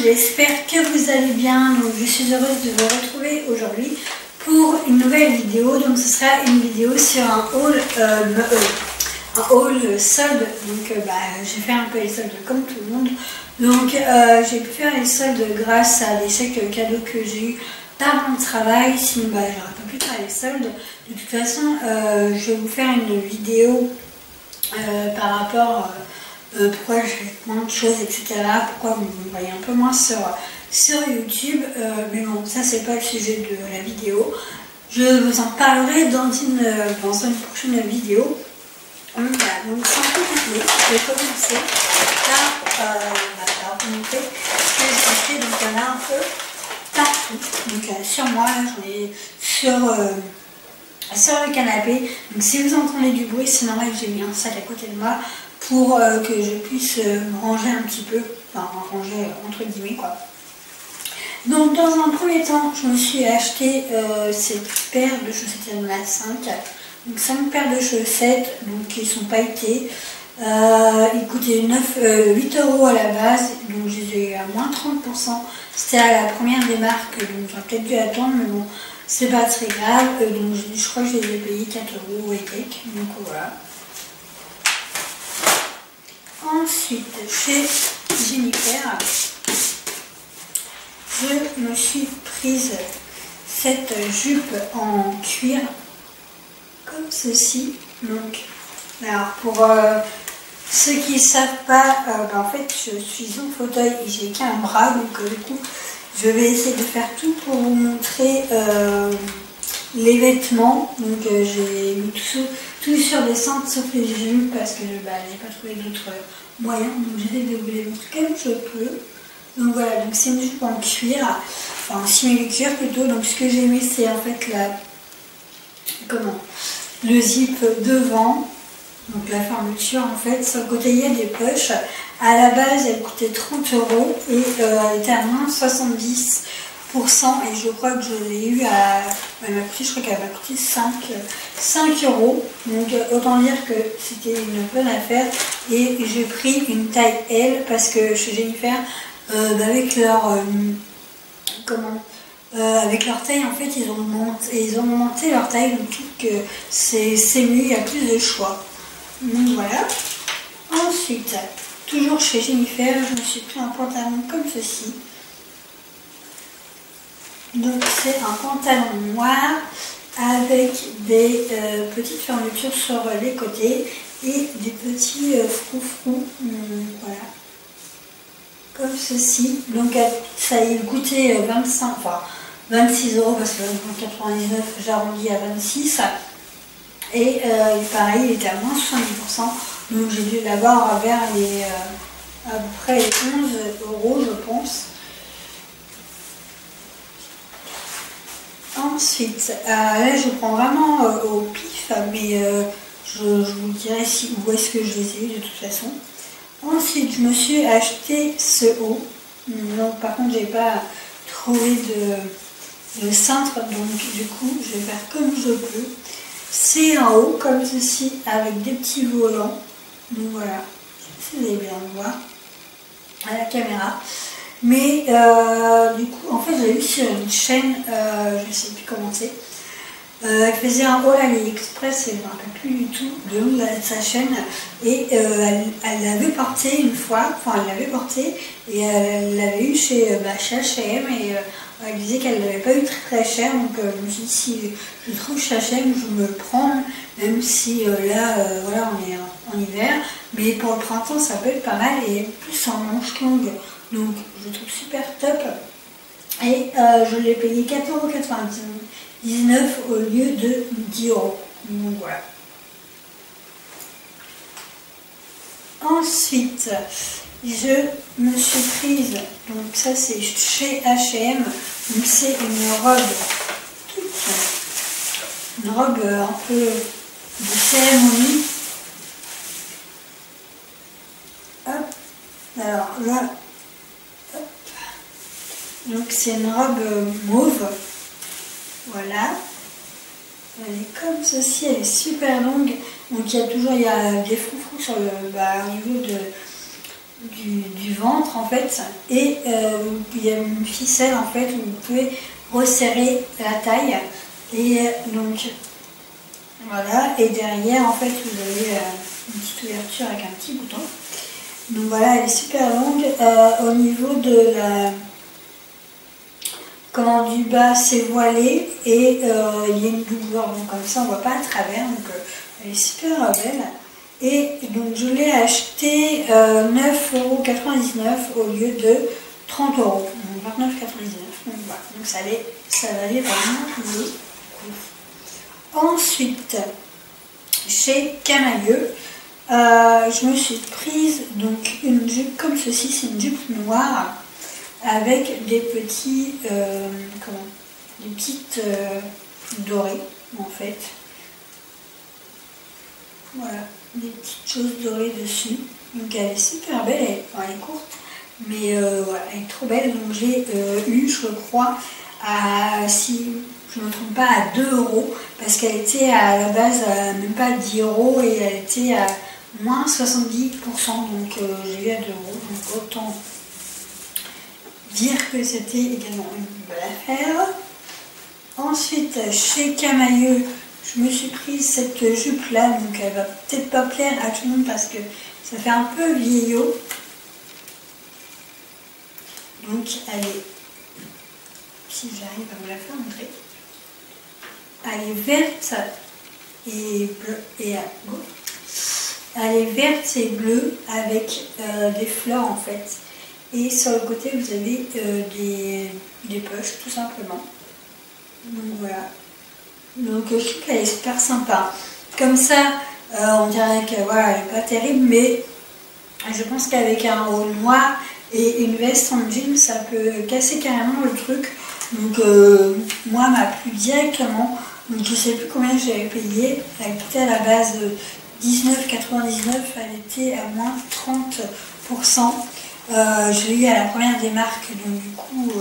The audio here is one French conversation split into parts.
j'espère que vous allez bien. Donc, je suis heureuse de vous retrouver aujourd'hui pour une nouvelle vidéo. Donc ce sera une vidéo sur un haul solde. Donc j'ai fait un peu les soldes comme tout le monde. Donc j'ai pu faire les soldes grâce à des chèques cadeaux que j'ai eu par mon travail. Sinon j'aurais pas pu faire les soldes. De toute façon je vais vous faire une vidéo par rapport pourquoi je fais moins de choses, etc. Pourquoi vous me voyez un peu moins sur YouTube. Mais bon, ça c'est pas le sujet de la vidéo. Je vous en parlerai dans une prochaine vidéo. Donc sans plus tarder, je vais commencer par vous montrer ce que j'ai fait. Donc il y en a un peu partout. Donc sur moi, j'en ai sur le canapé. Donc si vous entendez du bruit, c'est normal que j'ai mis un sac à côté de moi pour que je puisse ranger un petit peu, enfin ranger entre guillemets quoi. Donc dans un premier temps, je me suis acheté cette paire de chaussettes, il y en a 5. Donc 5 paires de chaussettes, donc qui sont pailletées. Ils coûtaient 8 € à la base, donc je les ai eu à moins 30%. C'était à la première des marques, donc j'aurais peut-être dû attendre, mais bon, c'est pas très grave. Donc je crois que je les ai payés 4 € et quelques, donc voilà. Ensuite, chez Jennifer, je me suis prise cette jupe en cuir comme ceci. Donc, alors pour ceux qui ne savent pas, en fait je suis en fauteuil et j'ai qu'un bras, donc du coup je vais essayer de faire tout pour vous montrer les vêtements. Donc j'ai mis tout sur des centres sauf les jupes parce que j'ai pas trouvé d'autres moyens, donc j'essaie de vous les montrer comme je peux. Donc voilà, donc c'est une jupe en cuir, enfin simili-cuir plutôt. Donc ce que j'ai mis c'est en fait le zip devant, donc la fermeture en fait. Sur le côté il y a des poches. À la base elle coûtait 30 € et elle était à moins 70%, et je crois que je l'ai eu à, je crois qu'elle m'a coûté 5 €. Donc autant dire que c'était une bonne affaire, et j'ai pris une taille L parce que chez Jennifer avec leur avec leur taille en fait ils ont monté leur taille, donc tout que c'est mieux, il y a plus de choix. Donc voilà. Ensuite, toujours chez Jennifer, je me suis pris un pantalon comme ceci. Donc c'est un pantalon noir avec des petites fermetures sur les côtés et des petits froufrous, voilà, comme ceci. Donc ça il coûtait 26 € parce que en 99 j'arrondis à 26, et pareil il était à moins 70%, donc j'ai dû l'avoir vers les à peu près 11 € je pense. Ensuite là je prends vraiment au pif, mais je vous dirai où est-ce que je les ai eu de toute façon. Ensuite je me suis acheté ce haut. Donc par contre j'ai pas trouvé de cintre, donc du coup je vais faire comme je peux. C'est un haut comme ceci avec des petits volants. Donc voilà, si vous allez bien le voir à la caméra. Mais du coup en fait j'ai vu sur une chaîne, je sais plus comment c'est, elle faisait un haul AliExpress et je ne me rappelle plus du tout de nom de sa chaîne, et elle l'avait porté une fois, enfin elle l'avait porté et elle l'avait eu chez H&M, et elle disait qu'elle ne l'avait pas eu très cher, donc je me suis dit si je trouve chez H&M je me le prends, même si là voilà on est en hiver, mais pour le printemps ça peut être pas mal, et plus en manche longue, donc je trouve super top. Et je l'ai payé 4,99 € au lieu de 10 €. Donc voilà. Ensuite, je me suis prise, donc ça c'est chez H&M, donc c'est une robe toute, une robe un peu de cérémonie. Hop, alors là. Donc c'est une robe mauve, voilà, elle est comme ceci, elle est super longue, donc il y a des froufrous sur le, au niveau du ventre en fait, et il y a une ficelle en fait où vous pouvez resserrer la taille, et donc voilà, et derrière en fait vous avez une petite ouverture avec un petit bouton. Donc voilà, elle est super longue. Au niveau de la du bas, c'est voilé, et il y a une doublure, donc comme ça on voit pas à travers, donc elle est super belle. Et donc je l'ai acheté 9,99 € au lieu de 30 €, donc 29,99 €. Donc voilà, donc ça valait vraiment le coup. Ensuite, chez Camaïeu, je me suis prise donc une jupe comme ceci, c'est une jupe noire avec des petits, des petites dorées en fait. Voilà, des petites choses dorées dessus. Donc elle est super belle, elle est courte, mais voilà, elle est trop belle. Donc j'ai eu, je crois, si je ne me trompe pas, à 2 €, parce qu'elle était à la base même pas à 10 € et elle était à moins 70%, donc j'ai eu à 2 €. Donc autant dire que c'était également une belle affaire. Ensuite, chez Camaïeu, je me suis prise cette jupe là, donc elle va peut-être pas plaire à tout le monde parce que ça fait un peu vieillot. Donc elle est, si j'arrive à vous la faire montrer, elle est verte et bleue, et elle est verte et bleue avec des fleurs en fait. Et sur le côté vous avez des poches tout simplement. Donc voilà. Donc je trouve qu'elle est super sympa. Comme ça, on dirait que voilà, elle n'est pas terrible, mais je pense qu'avec un haut noir et une veste en jean, ça peut casser carrément le truc. Donc moi, elle m'a plu directement. Donc je ne sais plus combien j'avais payé. Elle coûtait à la base 19,99 €, elle était à moins 30%. Je l'ai eu à la première des marques, donc du coup,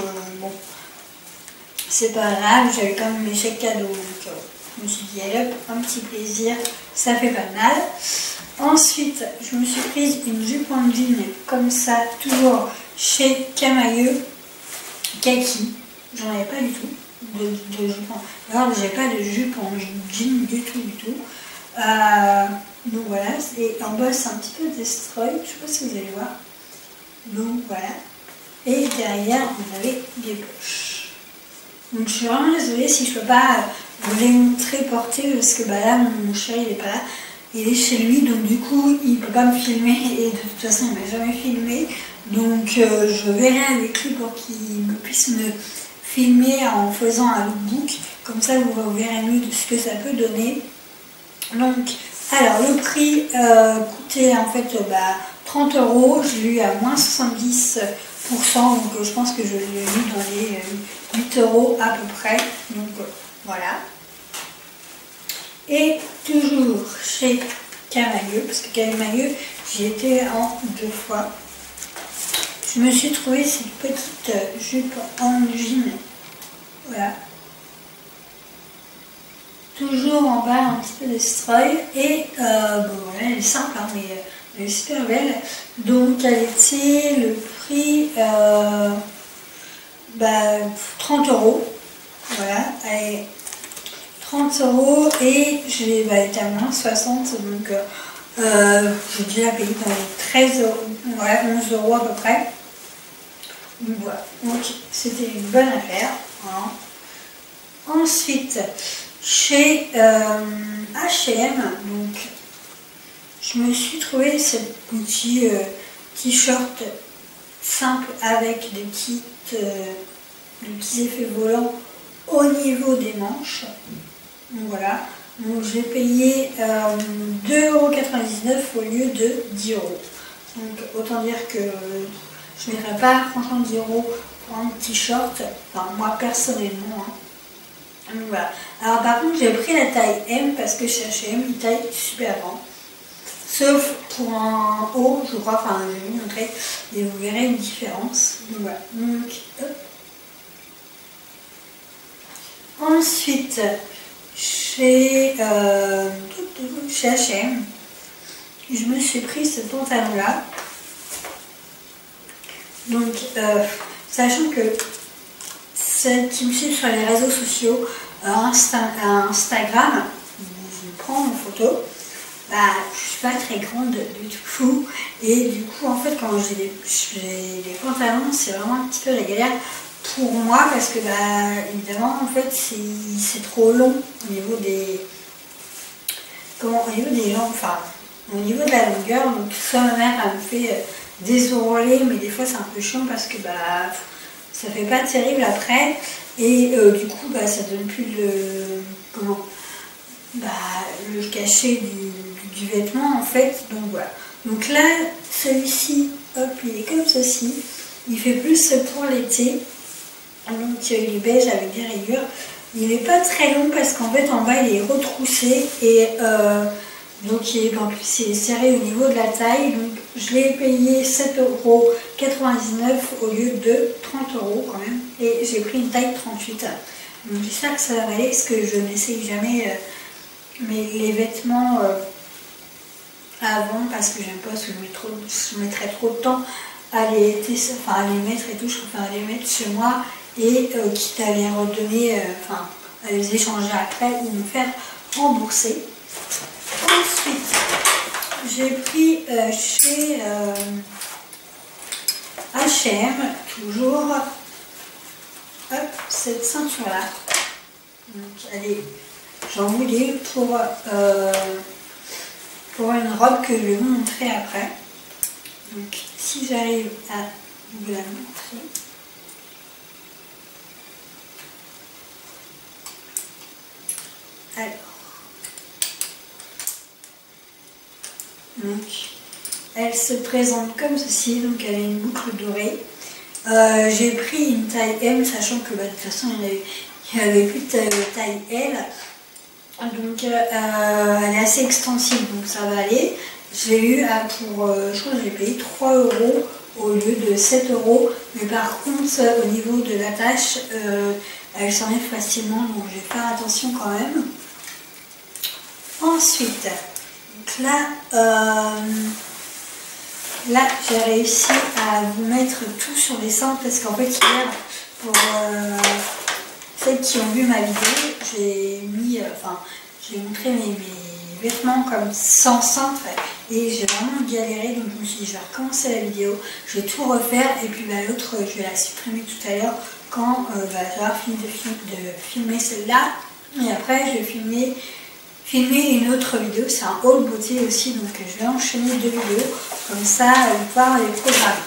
bon, c'est pas grave, j'avais quand même mes chèques cadeaux, donc je me suis dit, allez hop, un petit plaisir, ça fait pas mal. Ensuite, je me suis prise une jupe en jean, comme ça, toujours chez Camaïeu, kaki. J'en avais pas du tout de jupe en... Alors, j'ai pas de jupe en jean du tout. Donc voilà, et en bas, c'est un petit peu destroy, je sais pas si vous allez voir. Donc voilà, et derrière, vous avez des poches. Donc je suis vraiment désolée si je ne peux pas vous les montrer porter, parce que bah là mon chéri il n'est pas là, il est chez lui, donc du coup il ne peut pas me filmer, et de toute façon il ne m'a jamais filmé, donc je verrai avec lui pour qu'il puisse me filmer en faisant un lookbook, comme ça vous verrez mieux de ce que ça peut donner. Donc alors le prix coûtait en fait 30 €, je l'ai eu à moins 70%, donc je pense que je l'ai eu dans les 8 € à peu près, donc voilà. Et toujours chez Camaïeu, parce que Camaïeu j'y étais en 2 fois, je me suis trouvé cette petite jupe en jean, voilà. Toujours en bas un petit peu destroy, et bon voilà, elle est simple hein, mais elle est super belle. Donc elle était le prix 30 €, voilà, elle est 30 € et j'ai été à moins 60, donc j'ai dû la payer dans les 13 €, voilà, 11 € à peu près. Donc voilà, donc c'était une bonne affaire. Hein. Ensuite, chez H&M, donc je me suis trouvé ce petit t-shirt simple avec des petits effets volants au niveau des manches. Donc voilà, donc j'ai payé 2,99 € au lieu de 10 €. Donc autant dire que je ne mettrais pas franchement 10 € pour un t-shirt, enfin moi personnellement. Hein. Donc voilà. Alors par contre j'ai pris la taille M parce que chez H&M il taille super grand. Sauf pour un haut, je crois, enfin je vais vous montrer et vous verrez une différence. Donc voilà. Donc, hop. Ensuite, chez H&M, je me suis pris ce pantalon là. Donc, sachant que celles qui me suivent sur les réseaux sociaux, Instagram, je prends en photo, bah, je suis pas très grande du tout. Et du coup, en fait, quand j'ai les pantalons, c'est vraiment un petit peu la galère pour moi parce que, bah, évidemment, en fait, c'est trop long au niveau des... au niveau des jambes, enfin, au niveau de la longueur. Donc, soit ma mère, elle me fait des ourlets, mais des fois, c'est un peu chiant parce que, bah, ça fait pas terrible après. Et du coup, bah, ça donne plus le... Comment, bah, le cachet du vêtement en fait. Donc voilà. Donc là, celui-ci, hop, il est comme ceci. Il fait plus pour l'été. Donc il est beige avec des rayures. Il n'est pas très long parce qu'en fait en bas il est retroussé et donc en plus il est serré au niveau de la taille. Donc je l'ai payé 7,99 € au lieu de 30 € quand même. Et j'ai pris une taille 38. Donc j'espère que ça va aller parce que je n'essaye jamais mais les vêtements avant parce que j'aime pas parce que je mettrais trop de temps à les mettre et tout. Je préfère les mettre chez moi et quitte à les redonner, à les échanger après ou me faire rembourser. Ensuite, j'ai pris chez H&M toujours cette ceinture là. Donc elle est, j'en voulais pour une robe que je vais vous montrer après. Donc si j'arrive à vous la montrer. Alors. Donc elle se présente comme ceci, donc elle a une boucle dorée. J'ai pris une taille M, sachant que bah, de toute façon il n'y avait plus de taille L. Donc elle est assez extensive, donc ça va aller. Je l'ai eu pour, je crois que j'ai payé 3 € au lieu de 7 €. Mais par contre, au niveau de la tâche, elle s'enlève facilement, donc je vais faire attention quand même. Ensuite, donc là j'ai réussi à vous mettre tout sur les centres parce qu'en fait hier, pour celles qui ont vu ma vidéo, j'ai mis, j'ai montré mes vêtements comme sans centre et j'ai vraiment galéré, donc je me suis dit je vais recommencer la vidéo, je vais tout refaire et puis bah, l'autre je vais la supprimer tout à l'heure quand j'aurai fini de filmer celle-là et après je vais filmer une autre vidéo, c'est un haul beauté aussi, donc je vais enchaîner 2 vidéos, comme ça vous pouvez les programmer.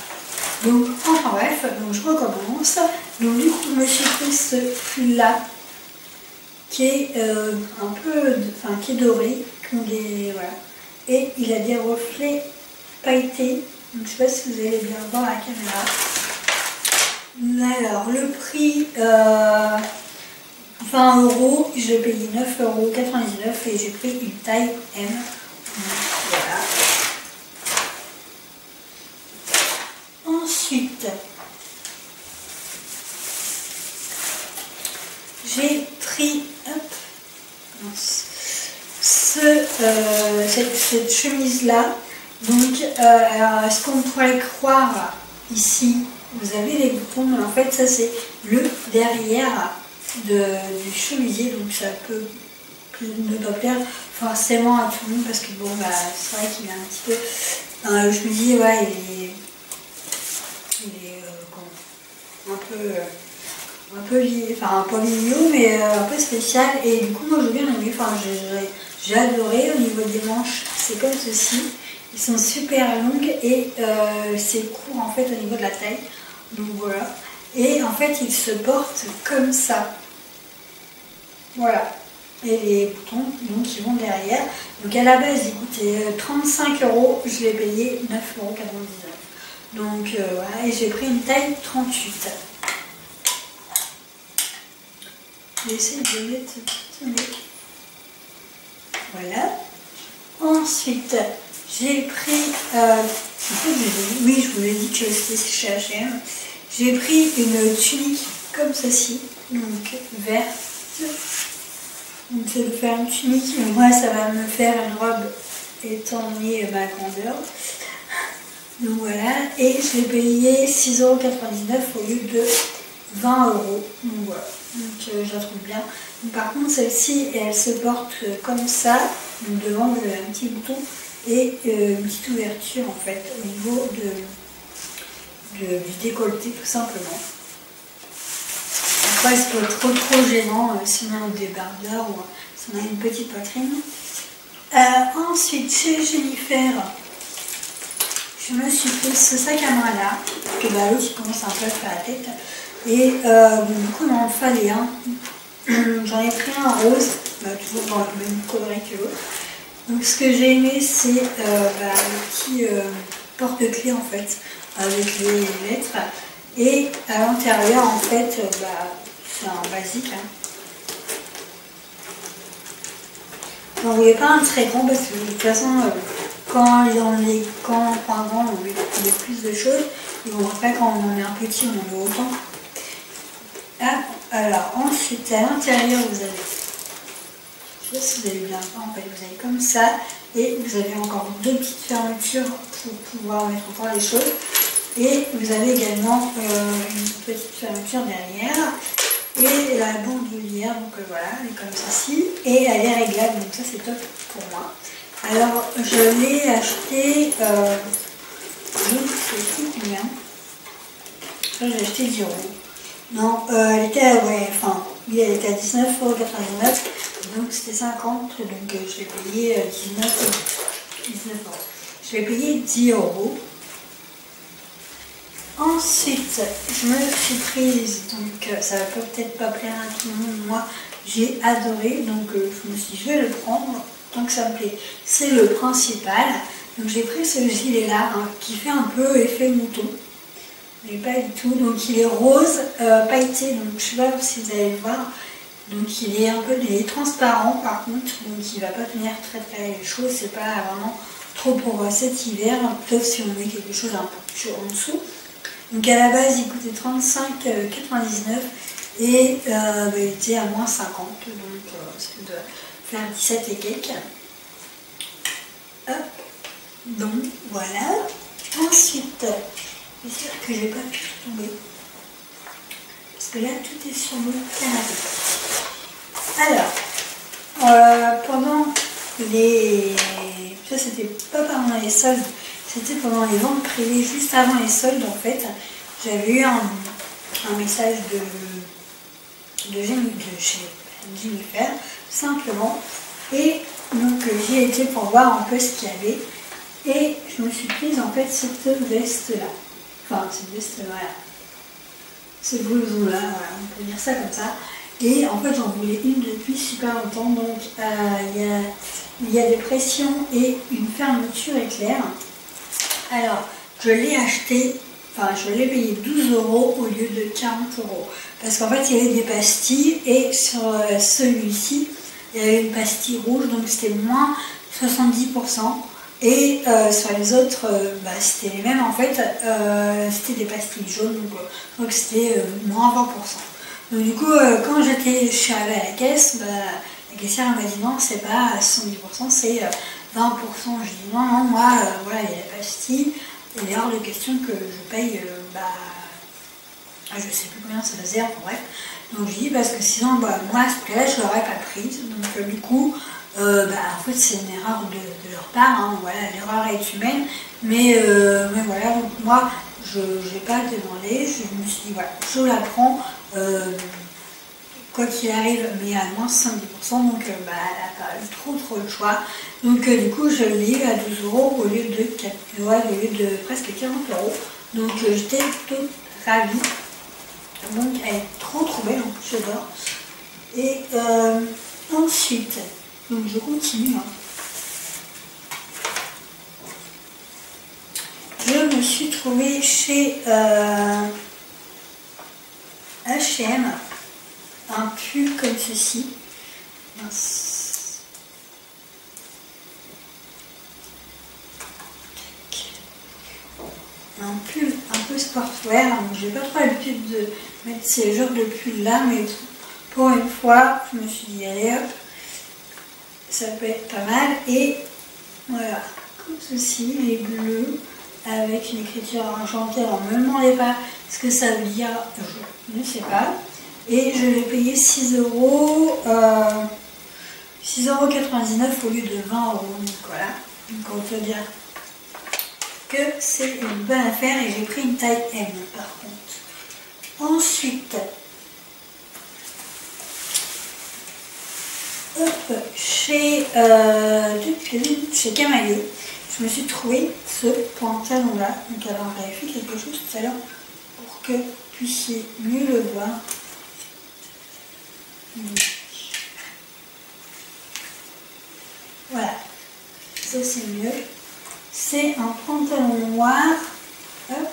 Donc enfin bref, donc je recommence. Donc du coup je me suis pris ce pull là qui est un peu, qui est doré, voilà. Et il a des reflets pailletés, donc je sais pas si vous allez bien voir la caméra. Alors le prix 20 €, je l'ai payé 9,99 € et j'ai pris une taille M. Donc, voilà. Ensuite, j'ai pris cette chemise là. Donc, alors, est-ce qu'on pourrait croire ici, vous avez les boutons, mais en fait, ça c'est le derrière du chemisier, donc ça peut ne pas plaire forcément à tout le monde parce que bon, bah, c'est vrai qu'il est un petit peu. Le chemisier, ouais, il est un peu pas mignon, mais un peu spécial. Et du coup, moi j'ai bien aimé, j'ai adoré. Au niveau des manches, c'est comme ceci. Ils sont super longues et c'est court en fait au niveau de la taille. Donc voilà. Et en fait, ils se portent comme ça. Voilà. Et les boutons, donc, ils vont derrière. Donc à la base, ils coûtaient 35 €. Je l'ai payé 9,99 €. Donc voilà. Et j'ai pris une taille 38. J'essaie de mettre ce mec. Voilà. Ensuite, j'ai pris, oui, je vous l'ai dit que c'était chez H&M. J'ai pris une tunique comme ceci, donc verte. Donc ça va faire une tunique, mais moi ça va me faire une robe étant donné ma grandeur. Donc voilà, et je l'ai payé 6,99 € au lieu de 20 €. Donc voilà, donc je la trouve bien. Donc, par contre, celle-ci, elle se porte comme ça. Donc devant, vous avez un petit bouton et une petite ouverture en fait au niveau du décolleté tout simplement. Après, c'est pas trop gênant si on a des débardeurs ou si on a une petite poitrine. Ensuite, chez Jennifer, je me suis pris ce sac à main là, parce que l'autre il commence un peu à faire la tête. Et bon, du coup, il m'en fallait un. J'en ai pris un rose, toujours dans le même coloris que l'autre. Donc ce que j'ai aimé, c'est le petit porte-clés en fait, avec les lettres. Et à l'intérieur, en fait, c'est un basique. Hein. J'en voulais pas un très grand parce que de toute façon, quand on prend un grand, on met plus de choses. Et bon, après, quand on en met un petit, on en met autant. Ah, alors, ensuite, à l'intérieur, vous avez, je sais pas si vous avez bien voir, en fait, vous avez comme ça, et vous avez encore deux petites fermetures pour pouvoir mettre encore les choses. Et vous avez également une petite fermeture derrière. Et la bandoulière, donc voilà, elle est comme ceci. Et elle est réglable, donc ça c'est top pour moi. Alors, je l'ai acheté, je ne sais plus combien. Je l'ai acheté 10 €. Non, elle était à, oui, elle était à 19,99 €. Donc c'était 50, donc je l'ai payé 19 €. Je l'ai payé 10 €. Ensuite, je me suis prise, donc ça va peut-être pas plaire à tout le monde, moi j'ai adoré, donc je me suis dit je vais le prendre, tant que ça me plaît. C'est le principal, donc j'ai pris ce gilet là, hein, qui fait un peu effet mouton, mais pas du tout, donc il est rose, pailleté, donc je sais pas si vous allez le voir, donc il est transparent par contre, donc il va pas tenir très chaud, c'est pas vraiment trop pour cet hiver, sauf si on met quelque chose un peu chaud en dessous. Donc à la base il coûtait 35,99 € et il était à moins 50, donc ça doit faire 17 et quelques. Hop, donc voilà. Ensuite, j'espère que j'ai pas pu tomber, parce que là tout est sur le canapé. Alors, pendant les... Ça c'était pas pendant les soldes. C'était pendant les ventes privées, juste avant les soldes en fait. J'avais eu un message de chez Jennifer, simplement. Et donc j'y ai été pour voir un peu ce qu'il y avait. Et je me suis prise en fait cette veste-là. Enfin, cette veste, voilà. Ce blouson-là, voilà, on peut dire ça comme ça. Et en fait, j'en voulais une depuis super longtemps. Donc il y a des pressions et une fermeture éclair. Alors, je l'ai acheté, je l'ai payé 12 € au lieu de 40 €. Parce qu'en fait, il y avait des pastilles et sur celui-ci, il y avait une pastille rouge, donc c'était moins 70%. Et sur les autres, c'était les mêmes en fait, c'était des pastilles jaunes, donc c'était moins 20%. Donc du coup, quand je suis arrivée à la caisse, la caissière m'a dit non, c'est pas 70%, c'est 20%. Je dis non, moi, voilà, il y a la pastille, il est hors de question que je paye, je sais plus combien ça faisait, bref. Donc je dis parce que sinon, moi, à ce prix-là, je l'aurais pas prise. Donc du coup, en fait, c'est une erreur de leur part, hein, voilà, l'erreur est humaine, mais voilà, donc moi, je n'ai pas demandé, je me suis dit, voilà, je la prends, quoi qu'il arrive, mais à moins 70%, donc elle n'a pas eu trop le choix. Donc du coup, je l'ai eu à 12 € au lieu de presque 40 €. Donc j'étais plutôt ravie. Donc elle est trop belle, en plus j'adore. Et ensuite, donc je continue. Hein. Je me suis trouvée chez H&M un pull comme ceci. Un pull un peu sportwear. J'ai pas trop l'habitude de mettre ces genres de pull là, mais pour une fois, je me suis dit allez hop, ça peut être pas mal. Et voilà, comme ceci, les bleus. avec une écriture argentée. Alors ne me demandez pas ce que ça veut dire, je ne sais pas. Et je l'ai payé 6 euros, 6,99 € au lieu de 20 €. Donc voilà, donc on peut dire que c'est une bonne affaire et j'ai pris une taille M par contre. Ensuite, hop, chez Camaïeu, je me suis trouvé ce pantalon là. Donc alors j'avais fait quelque chose tout à l'heure pour que vous puissiez mieux le voir. Voilà, ça c'est mieux. C'est un pantalon noir, hop,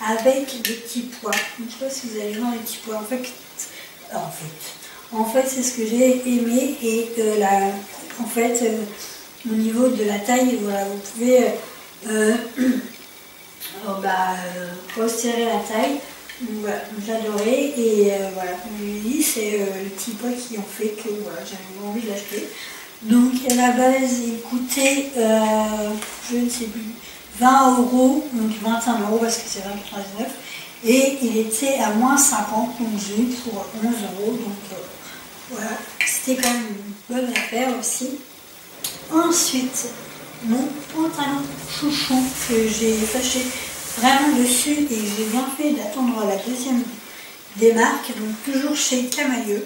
avec des petits pois. Je ne sais pas si vous allez voir les petits pois. En fait, c'est ce que j'ai aimé et au niveau de la taille, voilà, vous pouvez resserrer la taille. Voilà, j'adorais et voilà, c'est le petit pois qui ont fait que voilà, j'avais envie de l'acheter. Donc à la base il coûtait, je ne sais plus, 20 €, donc 21 € parce que c'est 20,99 € et il était à moins 50, donc j'ai eu pour 11 €, donc voilà, c'était quand même une bonne affaire aussi. Ensuite, mon pantalon chouchon que j'ai fâché vraiment dessus et j'ai bien fait d'attendre la deuxième démarque, donc toujours chez Camaïeu.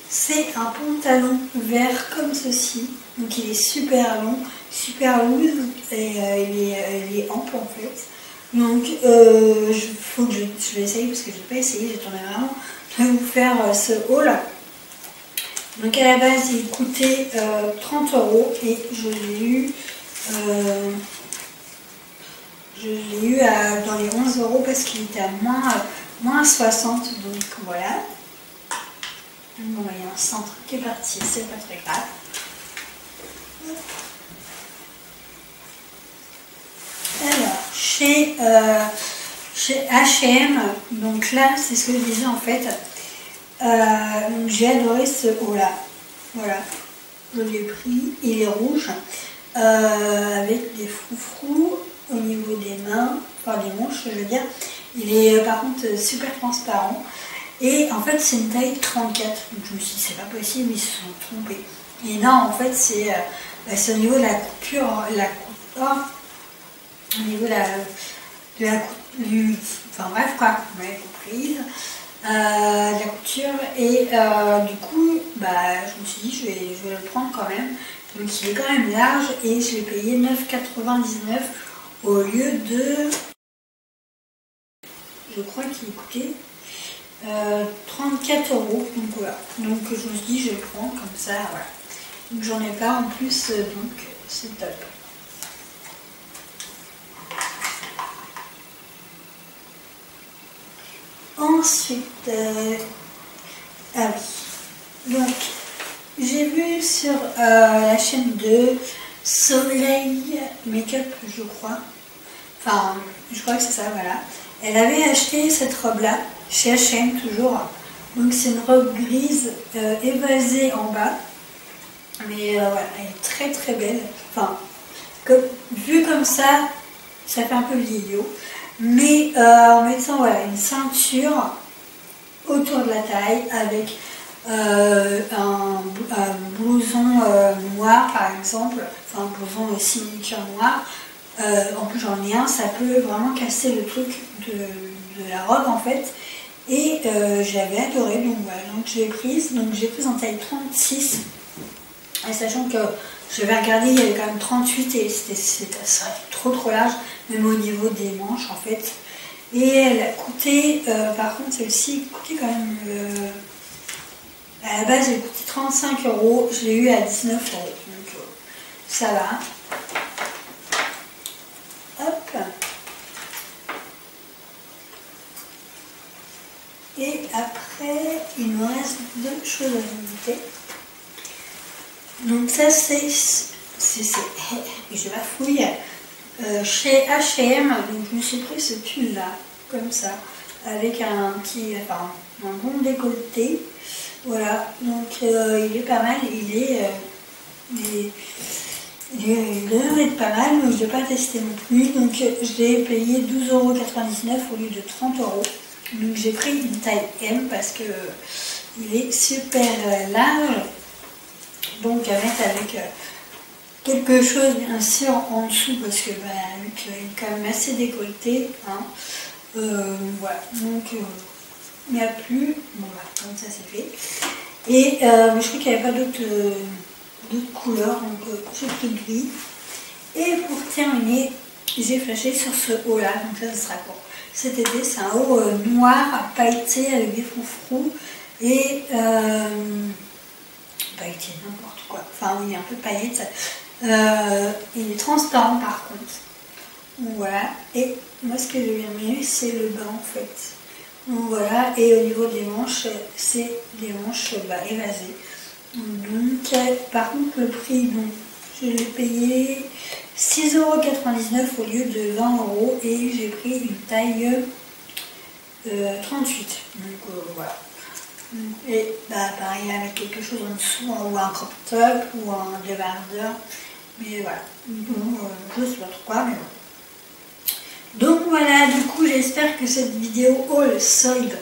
C'est un pantalon vert comme ceci, donc il est super long, super loose et il est ample en fait. Donc faut que je l'essaye parce que je n'ai pas essayé, j'ai tourné vraiment de vous faire ce haul. Donc à la base il coûtait 30 € et je l'ai eu dans les 11 € parce qu'il était à moins 60, donc voilà. Bon, il y a un centre qui est parti, c'est pas très grave. Alors, chez H&M, donc là, c'est ce que je disais en fait. J'ai adoré ce haut-là. Voilà, je l'ai pris, il est rouge, avec des froufrous au niveau des mains, enfin des manches, je veux dire. Il est par contre super transparent. Et en fait, c'est une taille 34. Donc je me suis dit, c'est pas possible, ils se sont trompés. Et non, en fait, c'est au niveau de la coupure, au niveau enfin bref, quoi, vous m'avez comprise, de la couture. Et du coup, je me suis dit, je vais le prendre quand même. Donc il est quand même large et je l'ai payé 9,99 € au lieu de. Je crois qu'il coûtait 34 €, donc voilà, donc je me suis dit je vais le prendre comme ça, voilà, donc j'en ai pas en plus, donc c'est top. Ensuite, ah oui, donc j'ai vu sur la chaîne de Soleil Make-up, je crois, enfin je crois que c'est ça, voilà. Elle avait acheté cette robe-là, chez H&M toujours. Donc c'est une robe grise évasée en bas. Mais voilà, elle est très très belle. Enfin, vu comme ça fait un peu vieillot. Mais en mettant voilà, une ceinture autour de la taille avec un blouson noir par exemple. Enfin un blouson signature noir. En plus j'en ai un, ça peut vraiment casser le truc de la robe en fait. Et j'avais adoré, donc voilà, donc je l'ai prise. Donc j'ai prise en taille 36. Et sachant que j'avais regardé, il y avait quand même 38 et c'était trop large, même au niveau des manches en fait. Et elle a coûté, par contre celle-ci coûtait quand même, à la base elle coûtait 35 €, je l'ai eu à 19 €, donc ça va. Hop. Et après, il me reste deux choses à visiter. Donc ça c'est je bafouille, chez H&M, donc je me suis pris ce pull là, comme ça, avec un bon décolleté. Voilà, donc il est pas mal, Il a l'air d'être pas mal, mais je ne l'ai pas testé non plus. Donc je l'ai payé 12,99 € au lieu de 30 €. Donc j'ai pris une taille M parce que il est super large. Donc à mettre avec quelque chose bien sûr en dessous parce que vu qu'il est quand même assez décolleté. Hein. Voilà, donc il n'y a plus. Bon voilà, comme ça c'est fait. Et je crois qu'il n'y avait pas d'autres couleurs, donc j'ai pris le gris. Et pour terminer, j'ai flashé sur ce haut là, donc ça ce sera pour cet été. C'est un haut noir pailleté avec des froufrous et pailleté, n'importe quoi. Enfin oui, un peu paillette. Il est transparent par contre. Donc voilà, et moi ce que j'ai bien aimé c'est le bas en fait. Donc voilà, et au niveau des manches, c'est des manches évasées. Donc par contre le prix, donc, je l'ai payé 6,99 € au lieu de 20 € et j'ai pris une taille 38. Donc voilà. Et pareil avec quelque chose en dessous, ou un crop top ou un débardeur. Mais voilà, bon, je sais pas trop quoi, mais bon. Donc voilà, du coup j'espère que cette vidéo haul solde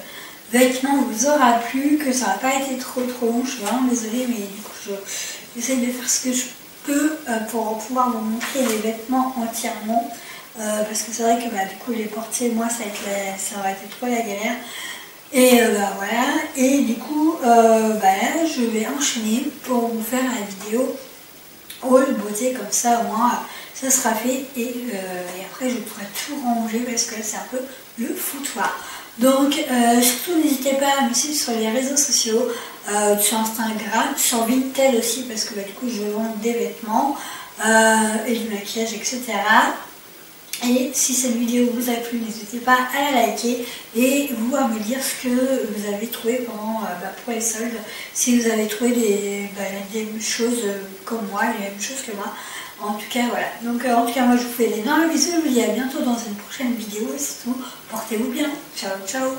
vêtements vous aura plu, que ça n'a pas été trop long, je suis vraiment désolée, mais du coup j'essaie de faire ce que je peux pour pouvoir vous montrer les vêtements entièrement, parce que c'est vrai que du coup les porter, moi ça aurait été trop la galère. Et voilà, et du coup là je vais enchaîner pour vous faire la vidéo haul beauté, comme ça au moins ça sera fait et après je pourrai tout ranger parce que c'est un peu le foutoir. Donc surtout n'hésitez pas à me suivre sur les réseaux sociaux, sur Instagram, sur Vinted aussi parce que du coup je vends des vêtements et du maquillage, etc. Et si cette vidéo vous a plu, n'hésitez pas à la liker et vous à me dire ce que vous avez trouvé pendant pour les soldes. Si vous avez trouvé des mêmes choses comme moi, les mêmes choses que moi. En tout cas, voilà. Donc en tout cas, moi je vous fais d'énormes bisous. Je vous dis à bientôt dans une prochaine vidéo. Et c'est tout. Portez-vous bien. Ciao, ciao.